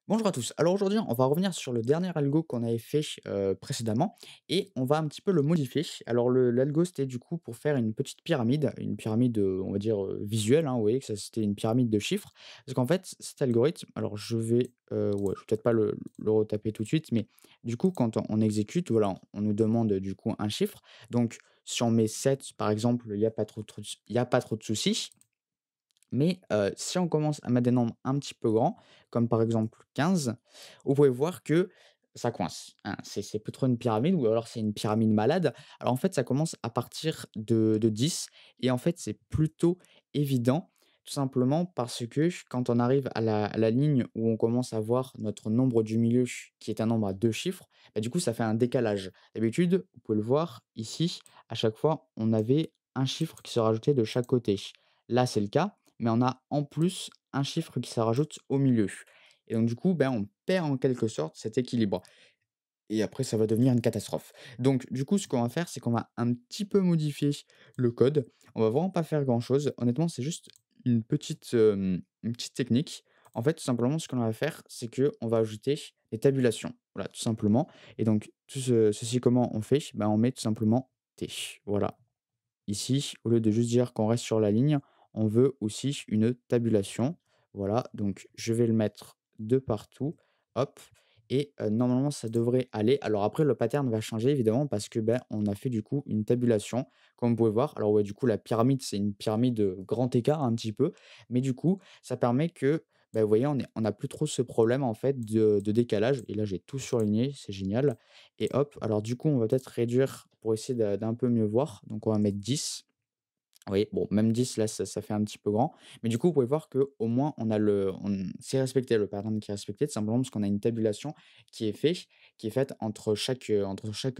Bonjour à tous. Alors aujourd'hui, on va revenir sur le dernier algo qu'on avait fait précédemment et on va un petit peu le modifier. Alors l'algo, c'était du coup pour faire une petite pyramide, une pyramide, on va dire visuelle, hein, vous voyez que c'était une pyramide de chiffres. Parce qu'en fait, cet algorithme, alors ouais, je vais peut-être pas le retaper tout de suite, mais du coup, quand on exécute, voilà, on nous demande du coup un chiffre. Donc si on met 7 par exemple, il n'y a pas trop il y a pas trop de soucis. Mais si on commence à mettre des nombres un petit peu grands, comme par exemple 15, vous pouvez voir que ça coince, hein. C'est plus trop une pyramide ou alors c'est une pyramide malade. Alors en fait, ça commence à partir de 10 et en fait, c'est plutôt évident, tout simplement parce que quand on arrive à la ligne où on commence à voir notre nombre du milieu qui est un nombre à 2 chiffres, bah, du coup, ça fait un décalage. D'habitude, vous pouvez le voir ici, à chaque fois, on avait un chiffre qui se rajoutait de chaque côté. Là, c'est le cas, mais on a en plus un chiffre qui se rajoute au milieu et donc du coup, ben, on perd en quelque sorte cet équilibre et après ça va devenir une catastrophe. Donc du coup, ce qu'on va faire, c'est qu'on va un petit peu modifier le code. On va vraiment pas faire grand chose. Honnêtement, c'est juste une petite technique. En fait, tout simplement, ce qu'on va faire, c'est que on va ajouter des tabulations. Voilà, tout simplement et donc ceci comment on fait? Ben, on met tout simplement T. Voilà. Ici, au lieu de juste dire qu'on reste sur la ligne, on veut aussi une tabulation. Voilà, donc je vais le mettre de partout, hop, et normalement ça devrait aller. Alors après, le pattern va changer évidemment parce que ben, on a fait du coup une tabulation, comme vous pouvez voir. Alors ouais, du coup, la pyramide, c'est une pyramide grand écart un petit peu, mais du coup, ça permet que, ben, vous voyez, on n'a plus trop ce problème en fait de décalage. Et là, j'ai tout surligné, c'est génial. Et hop, alors du coup, on va peut-être réduire pour essayer d'un peu mieux voir. Donc on va mettre 10. Oui, bon, même 10 là, ça fait un petit peu grand. Mais du coup, vous pouvez voir que au moins c'est respecté, le pattern qui est respecté, tout simplement parce qu'on a une tabulation qui est faite entre chaque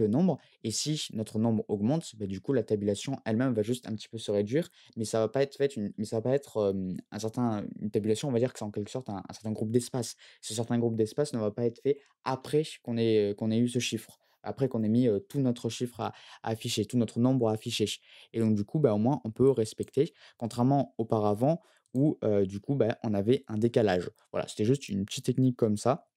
nombre. Et si notre nombre augmente, bah, du coup, la tabulation elle-même va juste un petit peu se réduire, mais ça va pas être mais ça va pas être une tabulation, on va dire que c'est en quelque sorte un certain groupe d'espace. Ce certain groupe d'espace ne va pas être fait après qu'on ait eu ce chiffre, après qu'on ait mis tout notre chiffre à afficher, tout notre nombre à afficher. Et donc du coup, bah, au moins on peut respecter, contrairement auparavant où, du coup, bah, on avait un décalage. Voilà, c'était juste une petite technique comme ça.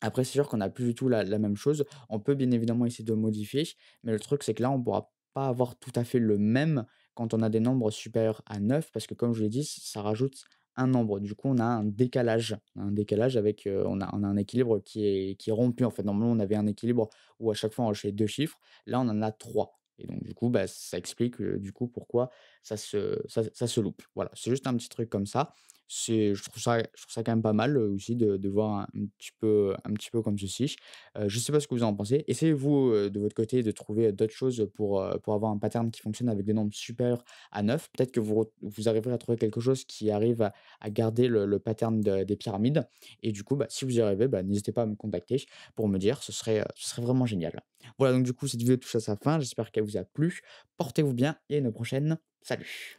Après, c'est sûr qu'on a plus du tout la même chose. On peut bien évidemment essayer de modifier, mais le truc, c'est que là, on pourra pas avoir tout à fait le même quand on a des nombres supérieurs à 9, parce que comme je l'ai dit, ça rajoute un nombre. Du coup, on a un décalage. On a un décalage avec, on a un équilibre qui est rompu, en fait. Normalement, on avait un équilibre où à chaque fois on rajoutait 2 chiffres. Là, on en a 3. Et donc du coup, bah, ça explique, du coup, pourquoi ça se loupe. Voilà, c'est juste un petit truc comme ça. Je trouve ça quand même pas mal, aussi de voir un petit peu comme ceci. Je sais pas ce que vous en pensez. Essayez vous, de votre côté de trouver, d'autres choses pour avoir un pattern qui fonctionne avec des nombres supérieurs à 9. Peut-être que vous arriverez à trouver quelque chose qui arrive à garder le pattern des pyramides et du coup, bah, si vous y arrivez, bah, n'hésitez pas à me contacter pour me dire, ce serait vraiment génial. Voilà, donc du coup, cette vidéo touche à sa fin. J'espère qu'elle vous a plu. Portez-vous bien et à une prochaine. Salut!